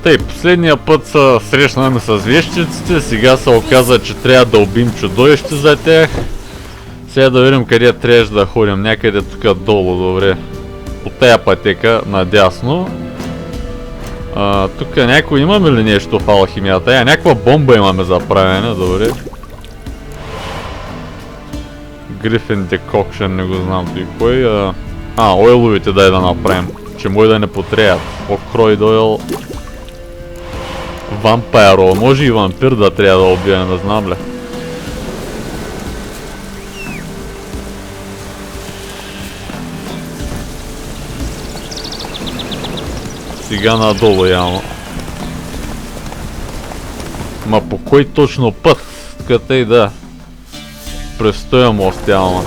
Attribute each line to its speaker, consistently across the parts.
Speaker 1: Тъй, последния път се срещнахме с вещиците, сега се оказа, че трябва да убим чудовище за тях. Сега да видим къде трябваш да ходим, някъде тук долу, добре. По тая пътека, надясно. Тук някой имаме ли нещо в алхимията? Някаква бомба имаме за правене, добре. Грифин декокшен, не го знам той кой. Ойловите дай да направим, че може да не потреят. Окрой дойл. Вампайр ойл, може и вампир да трябва да убия, не знам ли. Сега надолу явно. Ма по кой точно път? Къде и да. През този мост явно.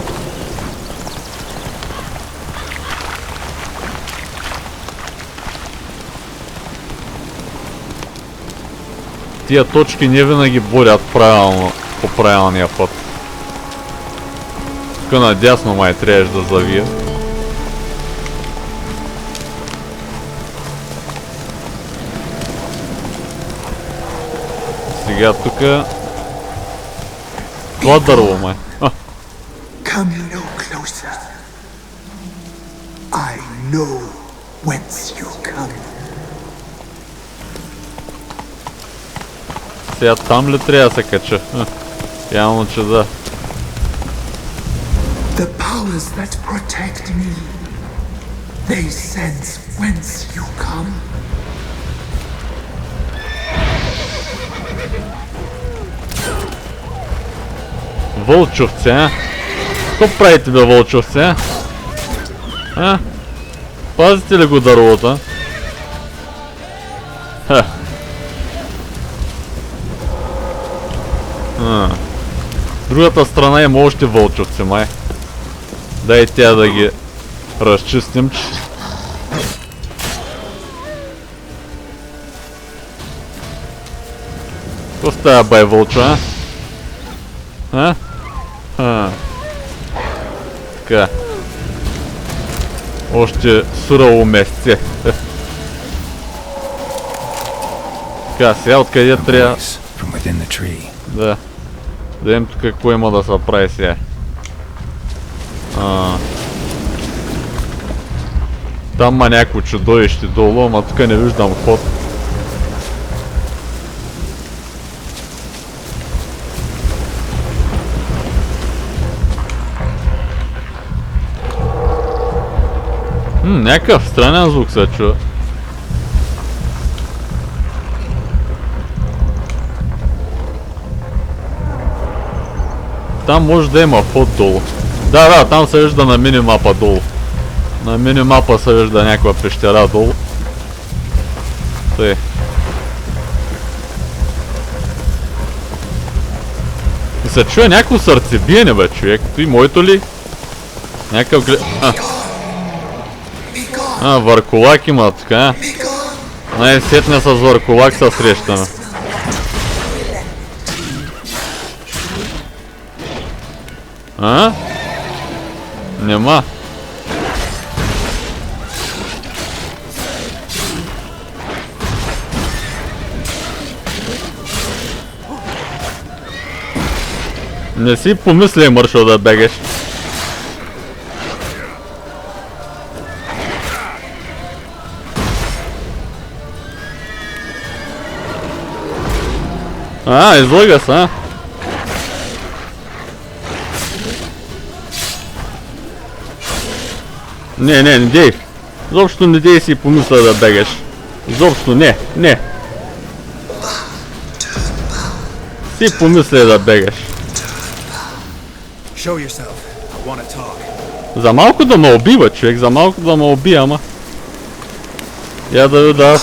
Speaker 1: Тия точки не винаги борят правилно по правилния път. Тук надясно май трябваш да завия. Сега тук... Това дърво май.
Speaker 2: Come no closer. I know whence you come.
Speaker 1: Сега там ли трябва да се кача? Явно, че да.
Speaker 2: The powers that protect me, they sense whence you come.
Speaker 1: Вълчовце, а? Какво правите бе, вълчовце, а? Пазите ли го дървото? Другата страна има още вълчовци, май. Дай тя да ги разчистим. Какво става, бай вълчо, а? Така. Още сурово месце. Така, сега откъде трябва... Да. Да видим тук какво има да се прави сега. Там има някакво чудовище долу, ама тук не виждам ход. Някакъв странен звук се чува. Там може да има ход долу. Да, там се вижда на минимапа долу. На минимапа се вижда някаква пещера долу. Тъй. И се чуе някакво сърцебиене, бе, човек. Той моето ли? Някакъв глед... върколак има така. Най-сетне с върколак се срещаме. Нема. Не си помисли, Маршал, да бегаш. Излъга се, а? Не дей. Изобщо не дей си помисля да бегаш. Изобщо не. Си помисля да бегаш. За малко да ме убива, човек, за малко да ме убия, ама. Я да видя.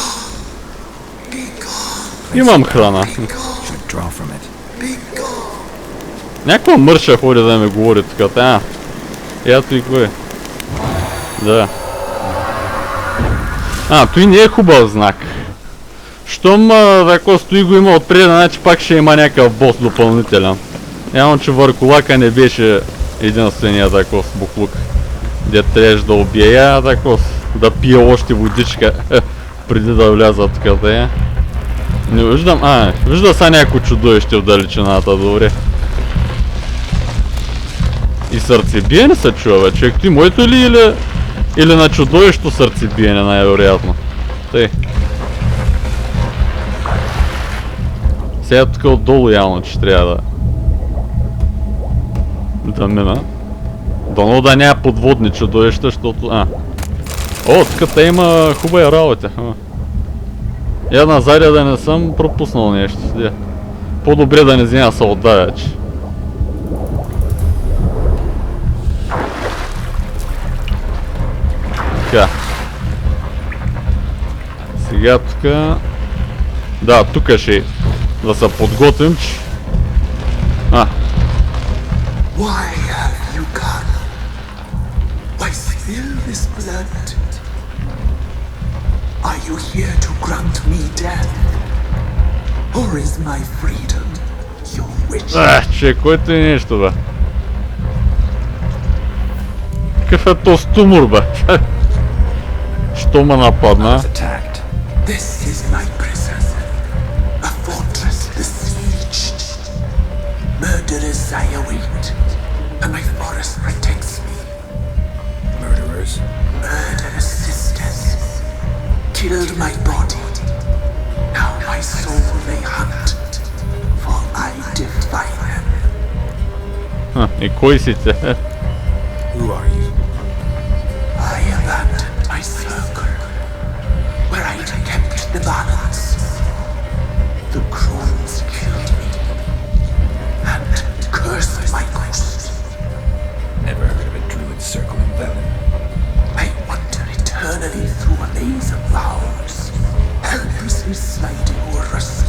Speaker 1: Имам храна. Някаква мърша ходи да ми говори тук. Ето и кой. Да. Той не е хубав знак. Щом ако стои го има отпред, значи пак ще има някакъв бос допълнителен. Явно, че върколака не беше единствения таков буклук. Де трябваш да убие таков, да пие още водичка преди да вляза тук. Не виждам, вижда са някакво чудовище в далечината, добре. И сърцебиене се чува, бе, човек. Ти моето ли или на чудовището сърцебиене най-вероятно? Тъй. Сега тук отдолу явно, че трябва да мина. Дано да няма подводни чудовища, защото... О, тук има хубави работи. Я назади да не съм пропуснал нещо. По-добре да не взема се отдавя, че. Така. Сега тука... Да, тука ще да се подготвим, че...
Speaker 2: Why have you come? Why spill this blood? Are you here to grant me death? Or is my freedom your wish?
Speaker 1: Че, което е нещо, бе. Какъв е то стумор, бе? Що ме нападна?
Speaker 2: This is my prison. A fortress besieged. Murderers I await, and my forest protects me. Murderers? Murderous sisters killed my body. Now my soul they hunt, for I defy them.
Speaker 1: И кой си те?
Speaker 2: Who are you? I abandoned my circle, where I kept the balance. The crones killed me, and cursed my ghost. Never heard of a druid circling Velen. I wander eternally through a maze of vows, helplessly sliding over rust.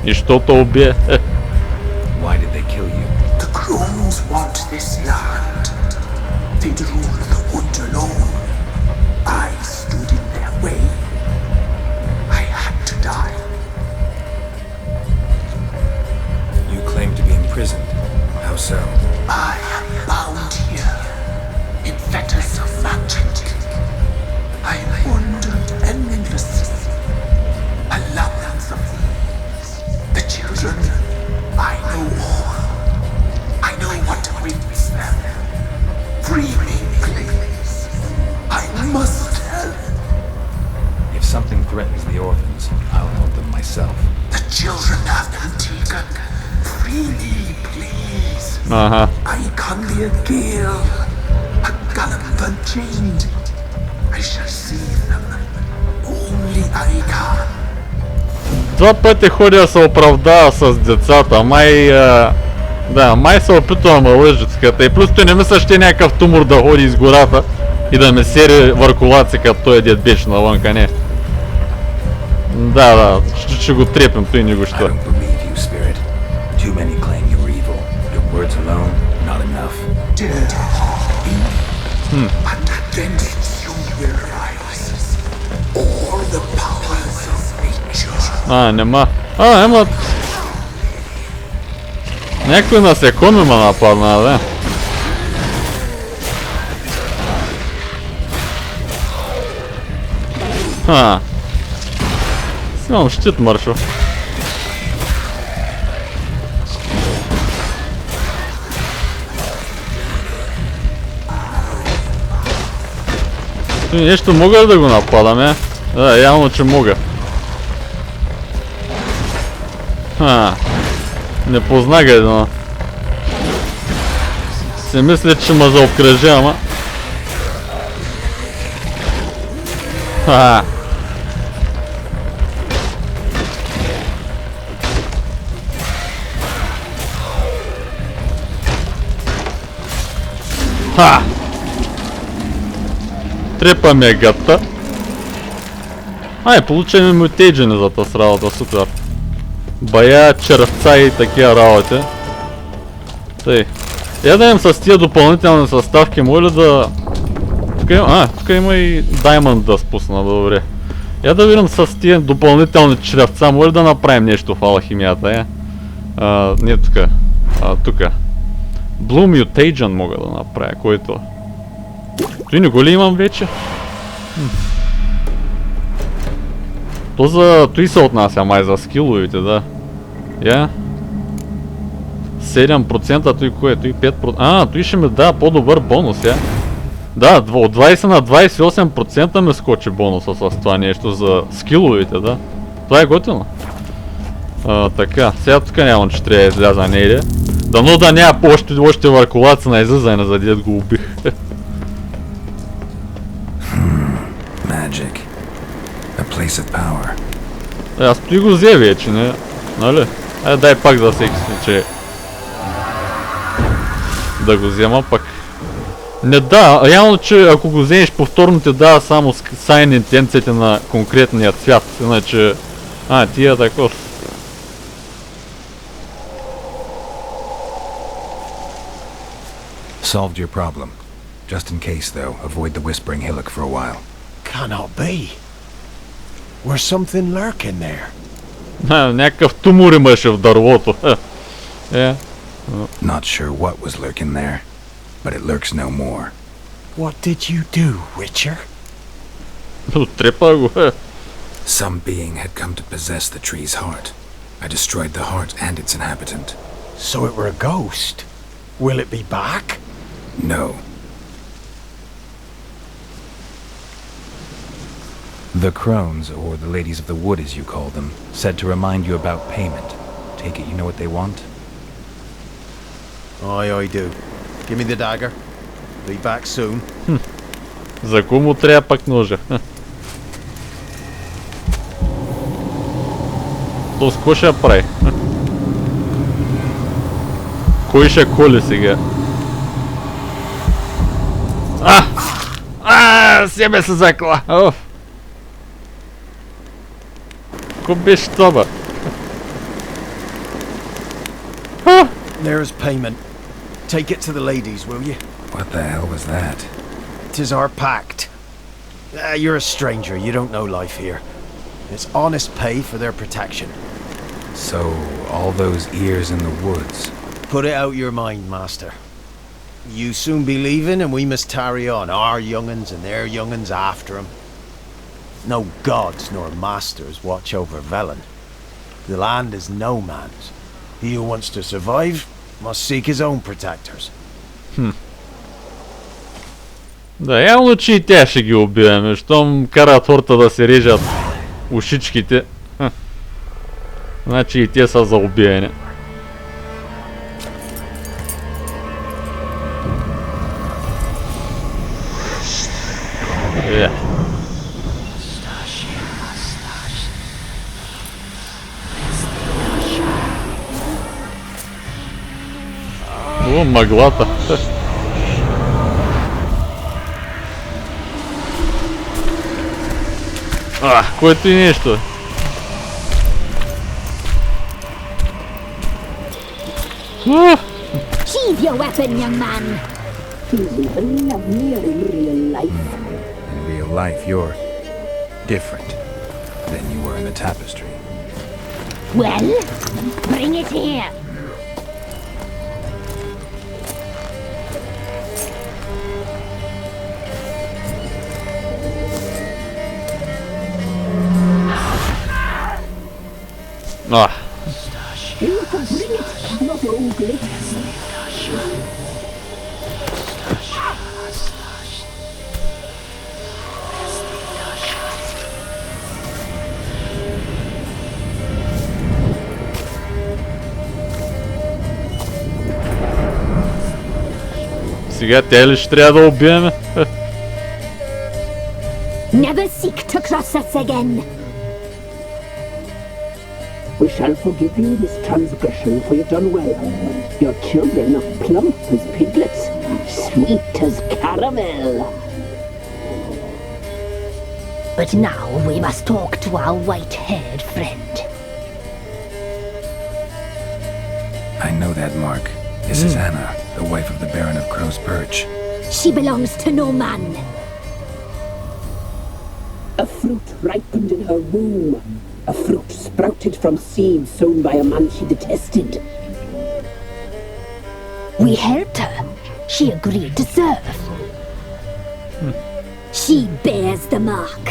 Speaker 1: И что-то убе.
Speaker 2: Why did they kill you? The crones want this land. They'd rule the wood alone. I stood in their way. I had to die. You claim to be imprisoned. How so? I am bound here in fetters of magic. I wander endlessly, a labyrinth of thieves. The children, I know all. I know what awaits them. Free me, please. I must help. If something threatens the orphans, I'll help them myself. The children have been taken. Free me, please. I can be a gale, a gallop unchained. I shall save them. Only I can.
Speaker 1: Два пъти ходя да се оправдава с децата, май се опитвам да лъжицката и плюс той не мисля, ще някакъв тумор да ходи из гората и да ме сери върху лаци, като той дед беше навънка, не. Да, ще го трепим, той не го ще. Нема. Ема... Някой насекоми ме нападна, да. Имам щит, Маршо. Нещо мога да го нападам, Да, явно, че мога. Не познага едно. Се мисля, че ме заобкръжи, ама. Трепа ме гътта. Получаваме мутейджени за тази работа, супер. Бая, червца и такива работи. Тъй. Я да имам с тия допълнителни съставки, моля да... Тук има и Diamond да спусна, добре. Я да видим с тия допълнителни червца, моля да направим нещо в алхимията, Не тука. Тука. Blue Mutagen мога да направя, който... Той не го ли имам вече? То за той се отнася май за скиловите, да. Я. 7%, той кое? Той 5%. Той ще ми дава по-добър бонус, я. Да, от 20 на 28% ме скочи бонуса с това нещо за скиловите, да. Това е готино. Така, сега тук нямам, че трябва да изляза нейде. Дано да няма още въркулаци на излизане, за дед го убих.
Speaker 2: Magic. A place of power.
Speaker 1: Аз той го взе вече, не? Нали? Дай пак за всеки случай. Да го взема пак. Не да, явно, че ако го вземеш повторно ти дава само сайн интенцията на конкретния цвят. Иначе... тия таков.
Speaker 2: Solved your problem. Just in case, though, avoid the whispering hillock for a while.
Speaker 3: Cannot be. Where's something lurking there?
Speaker 1: Някакъв тумор имаше в дървото.
Speaker 2: Not sure what was lurking there, but it lurks no more.
Speaker 3: What did you do, Witcher?
Speaker 1: Трепа го.
Speaker 2: Some being had come to possess the tree's heart. I destroyed the heart and its inhabitant.
Speaker 3: So it were a ghost. Will it be back?
Speaker 2: No. The crones, or the ladies of the wood as you call them, said to remind you about payment. Take it you know what they want?
Speaker 3: I do. Give me the dagger. Be back soon.
Speaker 1: За кому трябва пак ножа? То с кой ще прави? Кой ще коли сега? Себе се закла! Ко беше това?
Speaker 3: There's payment. Take it to the ladies, will you?
Speaker 2: What the hell was that?
Speaker 3: 'Tis our pact. You're a stranger. You don't know life here. It's honest pay for their protection.
Speaker 2: So, all those ears in the woods.
Speaker 3: Put it out your mind, master. You soon be leaving and we must tarry on, our young'uns and their young'uns after 'em. No gods nor masters watch over Velen. The land is no man's. He who wants to survive must seek his own protectors.
Speaker 1: Да, явно, че и тя ще ги убиваме, щом карат хората да се режат ушичките. Значи и те са за убиване. О, мъглата. Което и нещо.
Speaker 4: Sheathe your weapon, young man. He's even lovelier in real life.
Speaker 2: In real life, you're different than you were in the tapestry.
Speaker 4: Well, bring it here. You can bring it, not ogle it.
Speaker 1: Сега тя ли ще трябва да убиеме?
Speaker 4: Never seek to cross us again.
Speaker 5: We shall forgive you this transgression, for you've done well. Your children are plump as piglets, sweet as caramel.
Speaker 4: But now we must talk to our white-haired friend.
Speaker 2: I know that mark. This is Anna, the wife of the Baron of Crow's Perch.
Speaker 4: She belongs to no man.
Speaker 5: A fruit ripened in her womb. A fruit sprouted from seeds sown by a man she detested.
Speaker 4: We helped her. She agreed to serve. She bears the mark.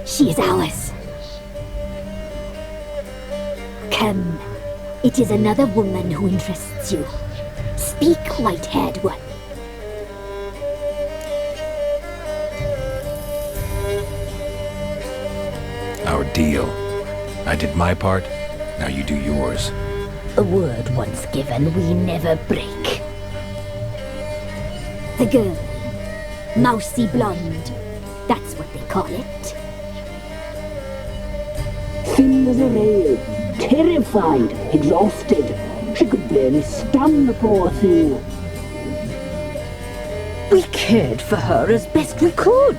Speaker 4: She is ours. Come. It is another woman who interests you. Speak, white-haired one.
Speaker 2: Our deal. I did my part, now you do yours.
Speaker 4: A word once given, we never break. The girl. Mousy blonde. That's what they call it.
Speaker 5: Thin as a rail, terrified, exhausted. She could barely stand, the poor thing.
Speaker 4: We cared for her as best we could.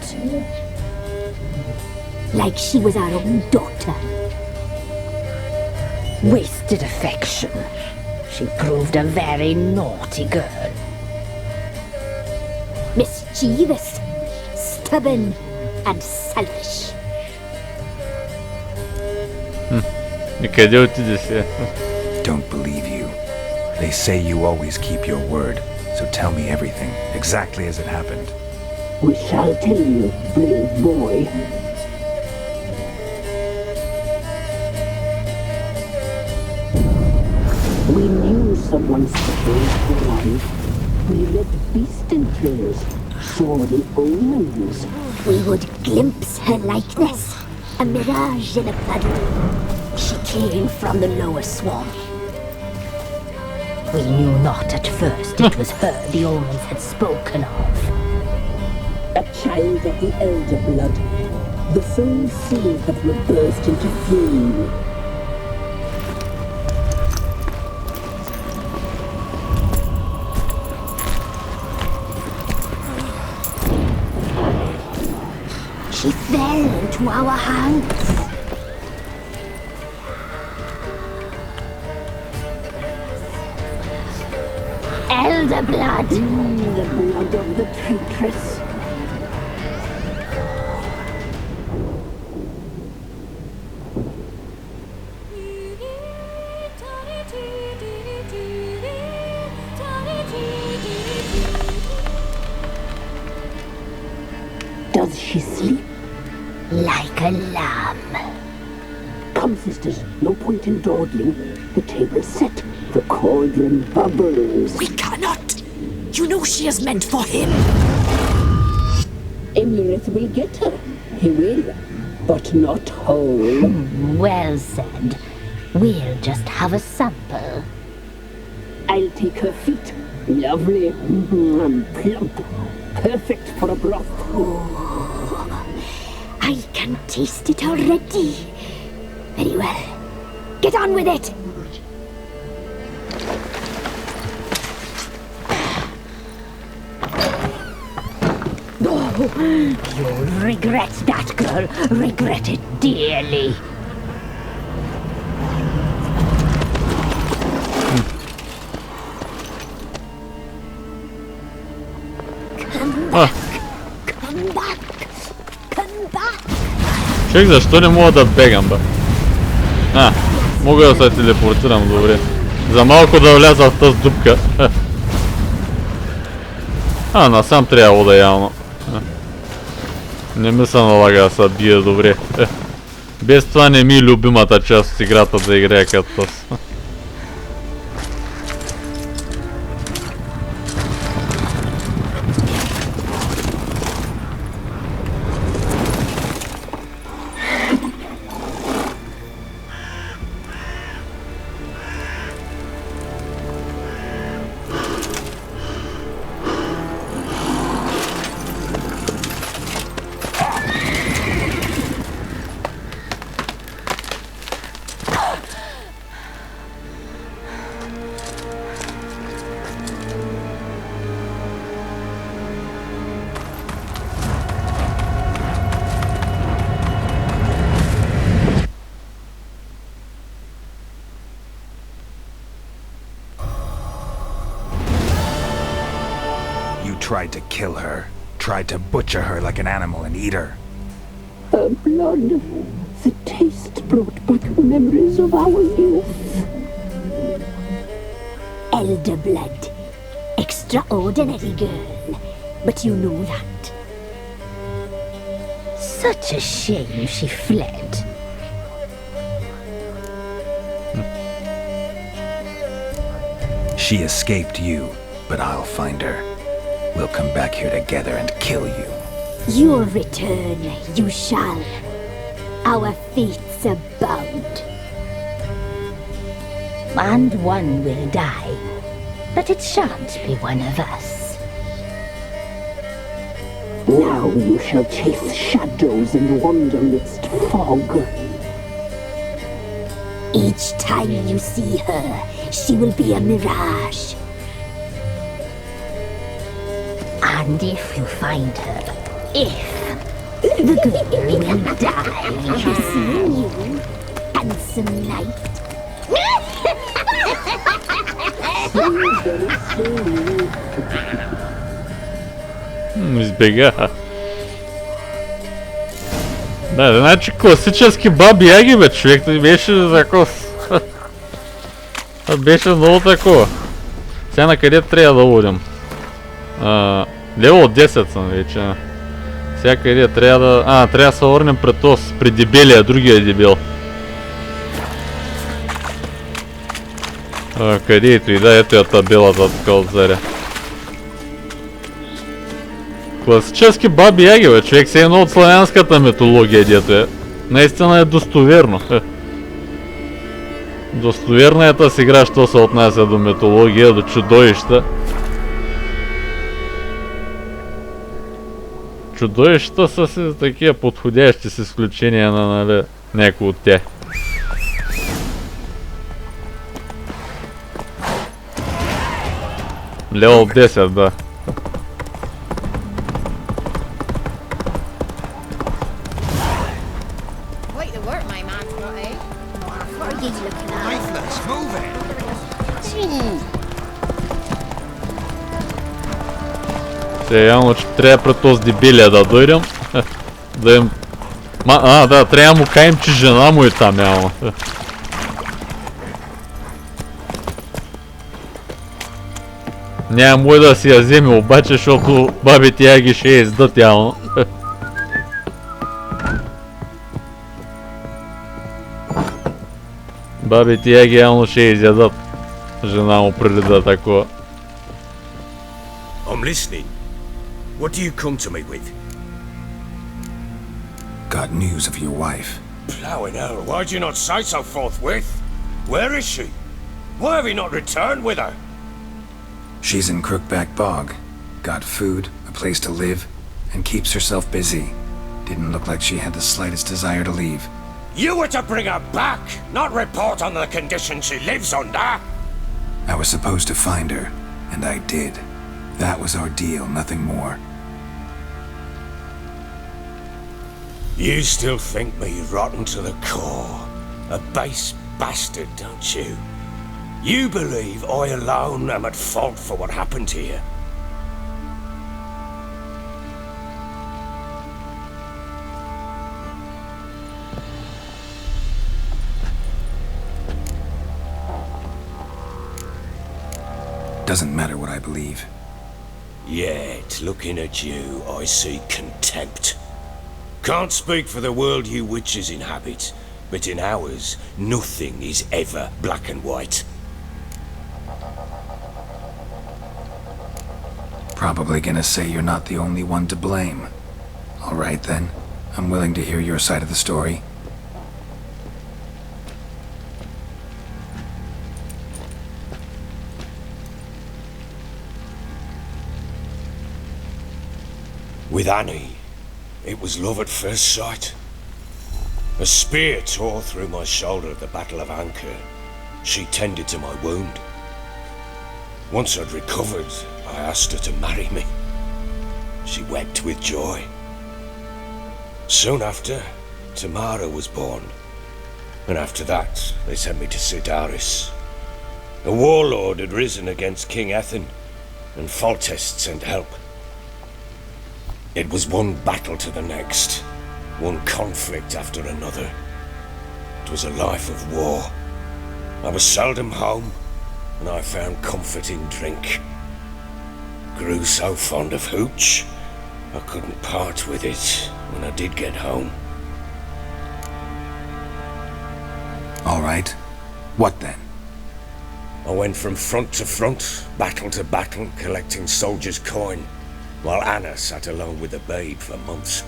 Speaker 4: Like she was our own daughter. Wasted affection. She proved a very naughty girl. Mischievous, stubborn, and selfish.
Speaker 1: И къде отиде сега?
Speaker 2: Don't believe you. They say you always keep your word, so tell me everything, exactly as it happened.
Speaker 5: We shall tell you, brave boy. We knew someone special was alive. We read beast entries, saw the omens.
Speaker 4: We would glimpse her likeness, a mirage in a puddle. She came from the lower swamp. We knew not at first it was her the omens had spoken of.
Speaker 5: A child of the elder blood, the sole seed that would burst into flame.
Speaker 4: She fell into our hands. Elder blood.
Speaker 5: The blood of the traitress. Does she sleep?
Speaker 4: Like a lamb.
Speaker 5: Come, sisters, no point in dawdling. The table's set. The cauldron bubbles.
Speaker 6: We cannot! You know she is meant for him!
Speaker 5: Emirith will get her. He will, but not whole.
Speaker 4: Well said. We'll just have a sample.
Speaker 5: I'll take her feet. Lovely. And plump. Perfect for a broth.
Speaker 4: I can taste it already. Very well. Get on with it. You'll regret that, girl. Regret it dearly. Come back. Come back. Come back.
Speaker 1: Чек, защо не мога да бегам, бе? Мога да се телепортирам, добре. За малко да вляза в тази дупка. Насам трябвало да явно. Не ми се налага да се бия добре. Без това не ми е любимата част от играта да играя като тази.
Speaker 2: Tried to kill her. Tried to butcher her like an animal and eat her.
Speaker 5: Her blood. The taste brought back memories of our youth.
Speaker 4: Elder blood. Extraordinary girl. But you know that. Such a shame she fled.
Speaker 2: She escaped you, but I'll find her. We'll come back here together and kill you.
Speaker 4: Your return you shall. Our fates are bound.
Speaker 5: And one will die, but it shan't be one of us. Now you shall chase shadows and wander midst fog.
Speaker 4: Each time you see her, she will be a mirage.
Speaker 5: And if you find her, the girl will die.
Speaker 4: Seeing you, handsome knight.
Speaker 1: Избега. Да, значи класически баби яги, бе, човек, беше такова. Беше много такова. Сега на къде трябва да водим? Лево 10 съм вече. Сега къде трябва да... трябва да се върнем пред този, при дебелия, другия дебел. Където и да, ето я табелата така отзаря. Класически баби яги, бе, човек, се едно от славянската митология, дето е. Наистина е достоверно. Достоверна е тази игра, що се отнася до митология, до чудовища. Чудовищата са си такива подходящи с изключение на, нали, някои от тях. Левел 10, да. Сега явно, че трябва пред този дебелия да дойдем. Да им... да, трябва да му кажем, че жена му е там явно. Няма мой да си я вземе обаче, защото бабите яги ще я издат явно. Бабите яги явно ще я изядат жена му преди да такова.
Speaker 7: I'm listening. What do you come to me with?
Speaker 2: Got news of your wife.
Speaker 7: Plowing hell, why'd you not say so forthwith? Where is she? Why have you not returned with her?
Speaker 2: She's in Crookback Bog. Got food, a place to live, and keeps herself busy. Didn't look like she had the slightest desire to leave.
Speaker 7: You were to bring her back, not report on the conditions she lives under.
Speaker 2: I was supposed to find her, and I did. That was our deal, nothing more.
Speaker 7: You still think me rotten to the core. A base bastard, don't you? You believe I alone am at fault for what happened here.
Speaker 2: Doesn't matter what I believe.
Speaker 7: Yet, looking at you, I see contempt. Can't speak for the world you witches inhabit, but in ours, nothing is ever black and white.
Speaker 2: Probably gonna say you're not the only one to blame. Alright then, I'm willing to hear your side of the story.
Speaker 7: With Annie, it was love at first sight. A spear tore through my shoulder at the Battle of Anchor. She tended to my wound. Once I'd recovered, I asked her to marry me. She wept with joy. Soon after, Tamara was born. And after that, they sent me to Sidaris. A warlord had risen against King Ethan, and Foltest sent help. It was one battle to the next, one conflict after another. It was a life of war. I was seldom home, and I found comfort in drink. Grew so fond of hooch, I couldn't part with it when I did get home.
Speaker 2: Alright, what then?
Speaker 7: I went from front to front, battle to battle, collecting soldiers' coin, while Anna sat alone with the babe for months.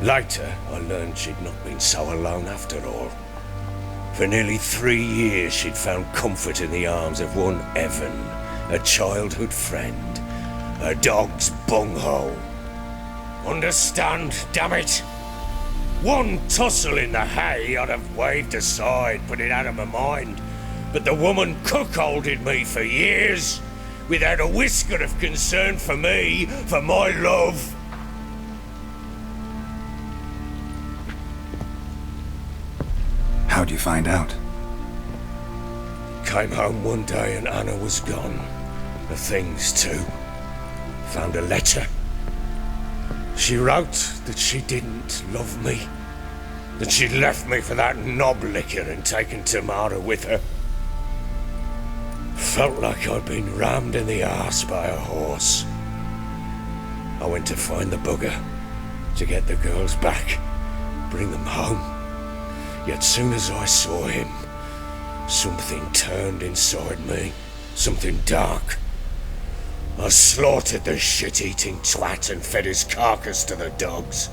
Speaker 7: Later, I learned she'd not been so alone after all. For nearly 3 years, she'd found comfort in the arms of one Evan, a childhood friend, a dog's bunghole. Understand, damn it? One tussle in the hay I'd have waved aside, put it out of my mind. But the woman cuckolded me for years, without a whisker of concern for me, for my love.
Speaker 8: How'd you find out?
Speaker 7: Came home one day and Anna was gone. The things too. Found a letter. She wrote that she didn't love me. That she'd left me for that knob licker and taken Tamara with her. Felt like I'd been rammed in the arse by a horse. I went to find the bugger, to get the girls back, bring them home. Yet soon as I saw him, something turned inside me, something dark. I slaughtered the shit-eating twat and fed his carcass to the dogs.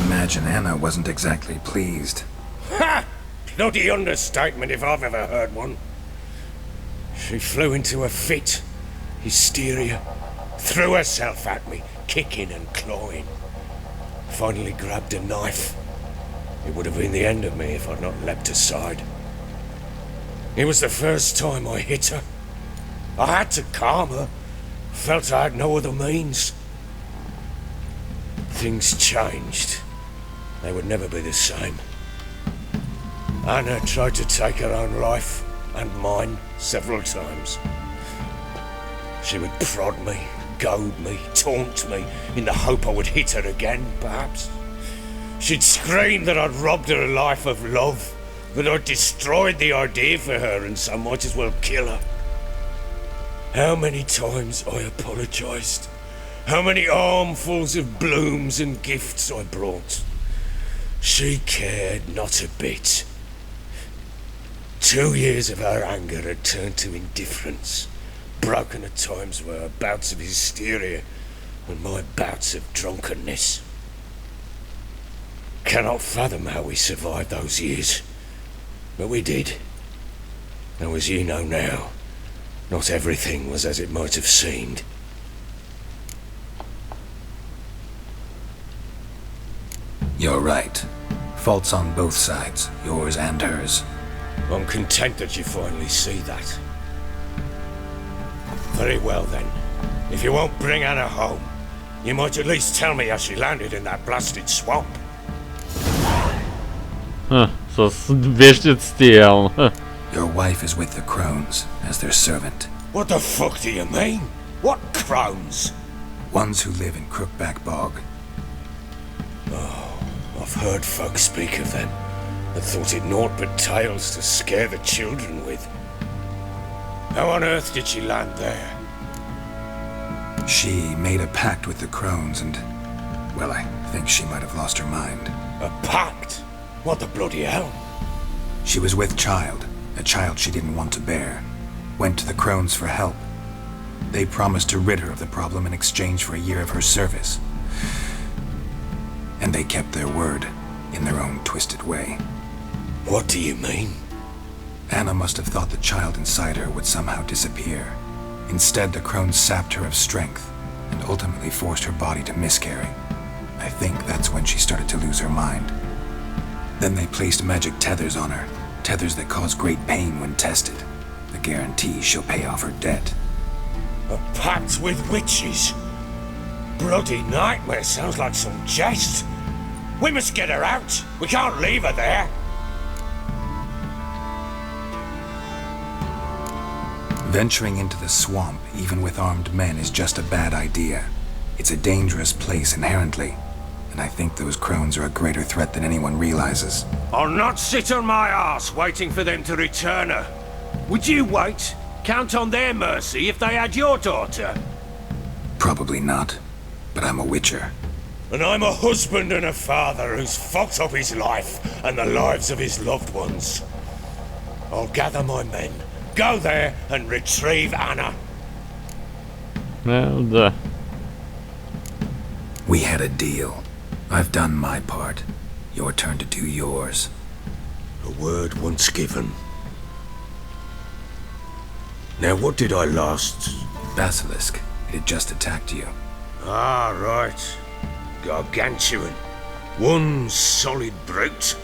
Speaker 8: Imagine Anna wasn't exactly pleased.
Speaker 7: Ha! Bloody understatement if I've ever heard one. She flew into a fit, hysteria, threw herself at me, kicking and clawing. Finally grabbed a knife. It would have been the end of me if I'd not leapt aside. It was the first time I hit her. I had to calm her. Felt I had no other means. Things changed. They would never be the same. Anna tried to take her own life, and mine, several times. She would prod me, goad me, taunt me, in the hope I would hit her again, perhaps. She'd scream that I'd robbed her a life of love, that I'd destroyed the idea for her and so might as well kill her. How many times I apologised. How many armfuls of blooms and gifts I brought. She cared not a bit. 2 years of her anger had turned to indifference, broken at times by her bouts of hysteria and my bouts of drunkenness. Cannot fathom how we survived those years, but we did. Though as you know now, not everything was as it might have seemed.
Speaker 8: You're right. Faults on both sides, yours and hers.
Speaker 7: I'm content that you finally see that. Very well then. If you won't bring Anna home, you might at least tell me how she landed in that blasted swamp.
Speaker 1: С вещиците явно.
Speaker 8: Your wife is with the crones, as their servant.
Speaker 7: What the fuck do you mean? What crones?
Speaker 8: Ones who live in Crookback Bog.
Speaker 7: I've heard folk speak of them, and thought it naught but tales to scare the children with. How on earth did she land there?
Speaker 8: She made a pact with the crones and, well, I think she might have lost her mind.
Speaker 7: A pact? What the bloody hell?
Speaker 8: She was with child, a child she didn't want to bear. Went to the crones for help. They promised to rid her of the problem in exchange for a year of her service. And they kept their word, in their own twisted way.
Speaker 7: What do you mean?
Speaker 8: Anna must have thought the child inside her would somehow disappear. Instead, the crones sapped her of strength, and ultimately forced her body to miscarry. I think that's when she started to lose her mind. Then they placed magic tethers on her, tethers that cause great pain when tested. The guarantee she'll pay off her debt.
Speaker 7: A pact with witches? Bloody nightmare, sounds like some jest. We must get her out. We can't leave her there.
Speaker 8: Venturing into the swamp, even with armed men, is just a bad idea. It's a dangerous place inherently, and I think those crones are a greater threat than anyone realizes.
Speaker 7: I'll not sit on my arse waiting for them to return her. Would you wait? Count on their mercy if they had your daughter?
Speaker 8: Probably not, but I'm a witcher.
Speaker 7: And I'm a husband and a father who's fucked up his life and the lives of his loved ones. I'll gather my men, go there and retrieve Anna.
Speaker 1: Да.
Speaker 8: We had a deal. I've done my part. Your turn to do yours.
Speaker 7: A word once given. Now what did I last...
Speaker 8: Basilisk. It had just attacked you.
Speaker 7: Ah, right. Gargantuan. One solid brute.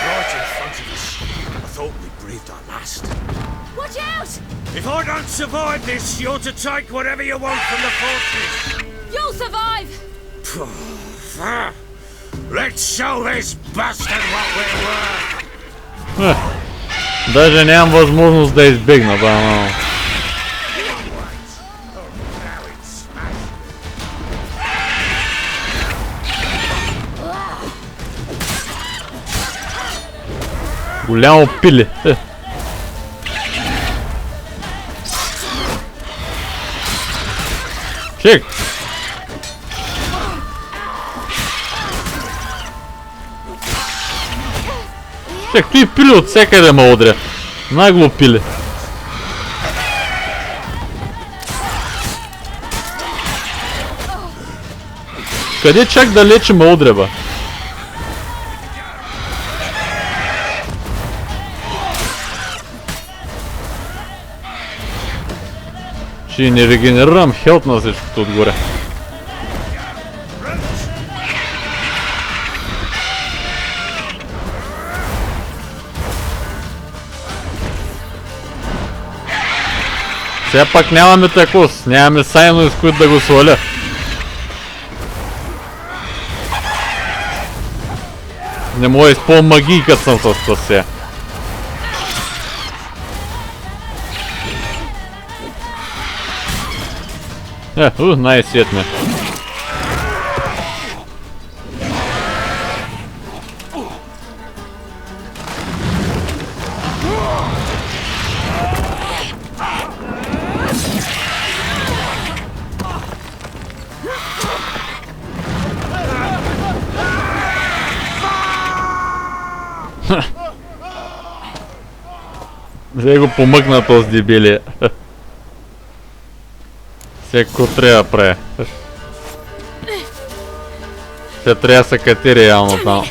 Speaker 7: Right in front of us. I thought we breathed our last.
Speaker 6: Watch out!
Speaker 7: If I don't survive this, you're to take whatever you want from the fortress.
Speaker 6: You'll survive!
Speaker 7: Let's show this bastard what we're worth.
Speaker 1: Даже нямам възможност да избегна, но... Голямо пиле. Чек! Чек, той пили от всякъде ме удря. Нагло пили. Къде чак далече ме удря, бе? Ще не регенерирам хелт на всичкото отгоре. Сега пак нямаме такос, нямаме сайно с които да го сваля. Не мога да изпълня магии, като съм с това сега. Най-сетне. Вие го помъкна този дебилия. Всеко трябва да прави. Ще трябва да се катери явно там.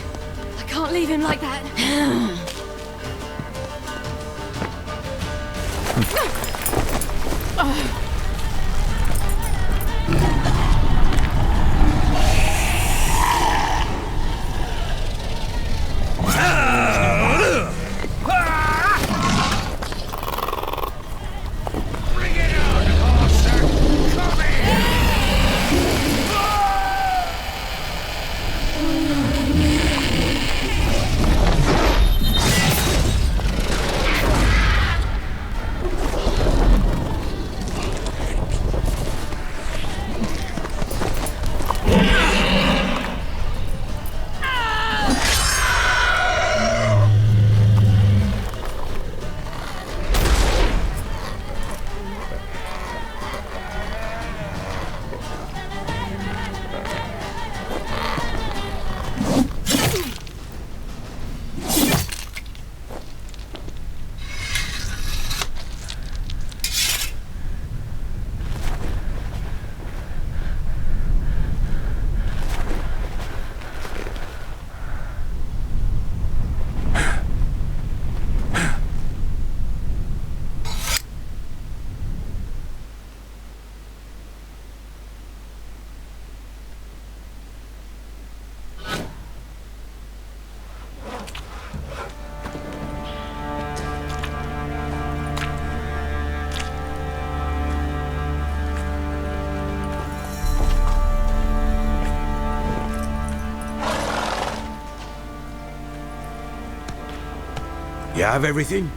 Speaker 7: You have everything?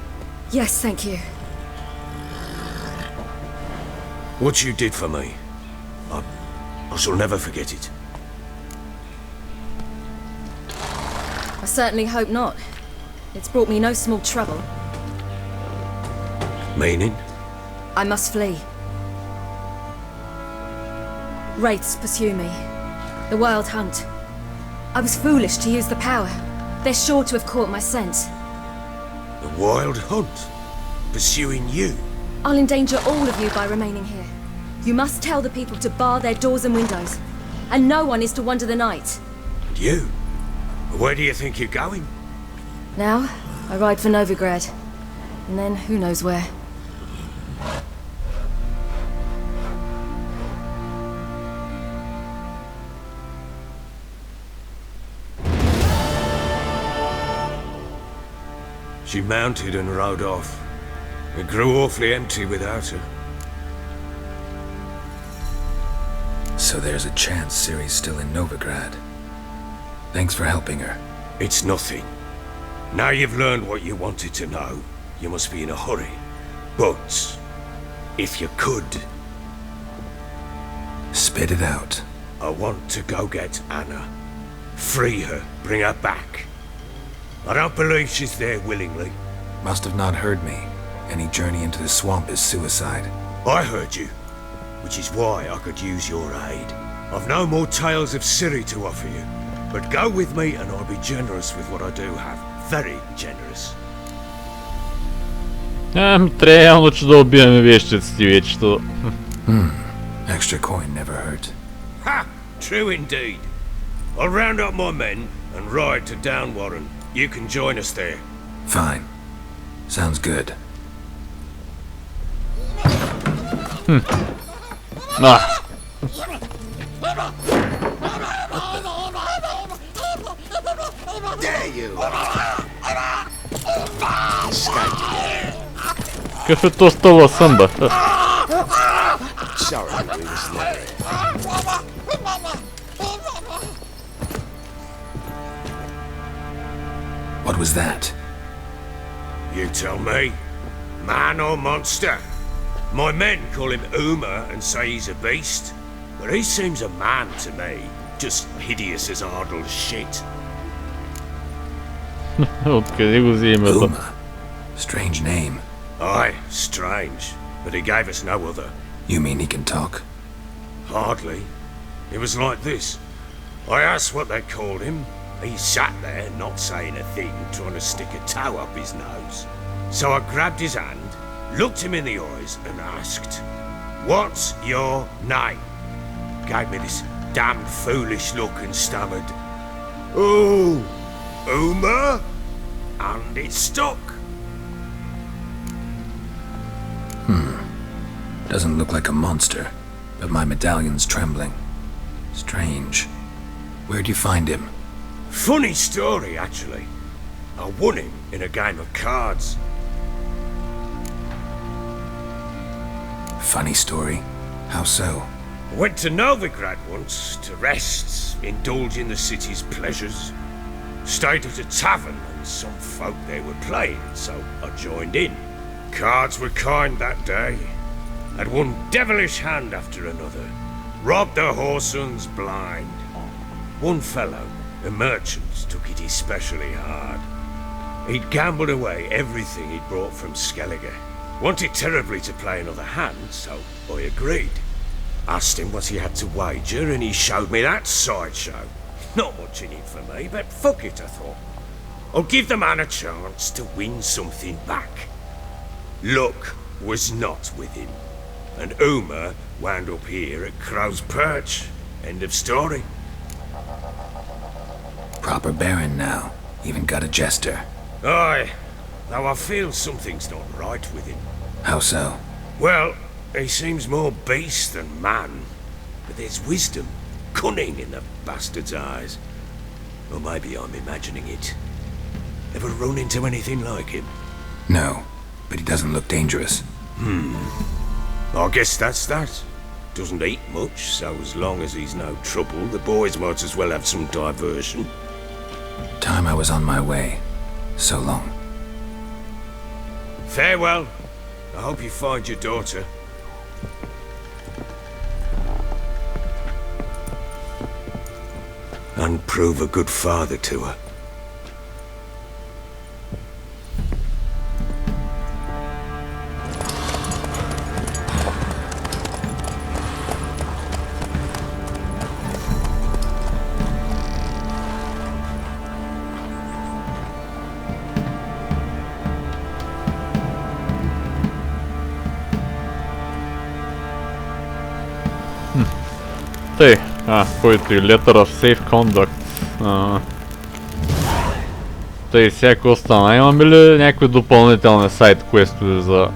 Speaker 6: Yes, thank you.
Speaker 7: What you did for me, I shall never forget it.
Speaker 6: I certainly hope not. It's brought me no small trouble.
Speaker 7: Meaning?
Speaker 6: I must flee. Wraiths pursue me. The Wild Hunt. I was foolish to use the power. They're sure to have caught my scent.
Speaker 7: The Wild Hunt? Pursuing you?
Speaker 6: I'll endanger all of you by remaining here. You must tell the people to bar their doors and windows. And no one is to wander the night.
Speaker 7: And you? Where do you think you're going?
Speaker 6: Now, I ride for Novigrad. And then, who knows where.
Speaker 7: She mounted and rode off. It grew awfully empty without her.
Speaker 8: So there's a chance Ciri's still in Novigrad. Thanks for helping her.
Speaker 7: It's nothing. Now you've learned what you wanted to know, you must be in a hurry. But, if you could...
Speaker 8: Spit it out.
Speaker 7: I want to go get Anna. Free her, bring her back. I don't believe she's there willingly.
Speaker 8: Must have not heard me. Any journey into the swamp is suicide.
Speaker 7: I heard you, which is why I could use your aid. I've no more tales of Ciri to offer you, but go with me and I'll be generous with what I do have. Very generous.
Speaker 1: Реално, че да убиваме вещиците вече.
Speaker 8: Extra coin never hurt.
Speaker 7: Ha! True indeed. I'll round up my men and ride to Downwarren. You can join us there.
Speaker 8: Fine. Sounds good.
Speaker 7: There you
Speaker 1: Какъв е то става съмба?
Speaker 8: What was that?
Speaker 7: You tell me. Man or monster? My men call him Uma and say he's a beast, but he seems a man to me. Just hideous as Ardle's shit.
Speaker 1: Откъде го взе името?
Speaker 8: Uma. Strange name.
Speaker 7: Aye, strange, but he gave us no other.
Speaker 8: You mean he can talk?
Speaker 7: Hardly. It was like this. I asked what they called him. He sat there, not saying a thing, trying to stick a toe up his nose. So I grabbed his hand, looked him in the eyes, and asked, "What's your name?" Gave me this damned foolish look and stammered, "Oh, Uma?" And it stuck.
Speaker 8: Doesn't look like a monster, but my medallion's trembling. Strange. Where'd you find him?
Speaker 7: Funny story, actually. I won him in a game of cards.
Speaker 8: Funny story. How so?
Speaker 7: I went to Novigrad once to rest, indulge in the city's pleasures. Stayed at a tavern and some folk there were playing, so I joined in. Cards were kind that day. Had one devilish hand after another. Robbed the whoresons blind. One fellow, a merchant, took it especially hard. He'd gambled away everything he'd brought from Skellige. Wanted terribly to play another hand, so I agreed. Asked him what he had to wager, and he showed me that sideshow. Not much in it for me, but fuck it, I thought. I'll give the man a chance to win something back. Luck was not with him, and Uma wound up here at Crow's Perch. End of story.
Speaker 8: Proper baron now. Even got a jester.
Speaker 7: Aye, though I feel something's not right with him.
Speaker 8: How so?
Speaker 7: Well, he seems more beast than man, but there's wisdom, cunning in the bastard's eyes. Or maybe I'm imagining it. Ever run into anything like him?
Speaker 8: No, but he doesn't look dangerous.
Speaker 7: I guess that's that. Doesn't eat much, so as long as he's no trouble, the boys might as well have some diversion.
Speaker 8: Time I was on my way. So long.
Speaker 7: Farewell. I hope you find your daughter. And prove a good father to her.
Speaker 1: Тъй, който и Letter of Safe Conduct. Тъй, всяко остана. Имаме ли някакви допълнителни сайт квестове за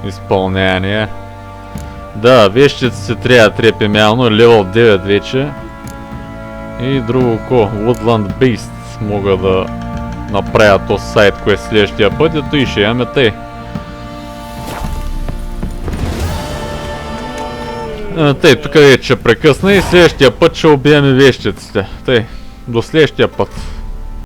Speaker 1: изпълнение? Да, вещиците трябва да трепим явно, левел 9 вече. И друго ко, Woodland Beasts мога да направя този сайт квест следващия път и той ще имаме тъй. Тъй, тук вече ще прекъсна и следващия път ще убием вещиците. Тъй, до следващия път.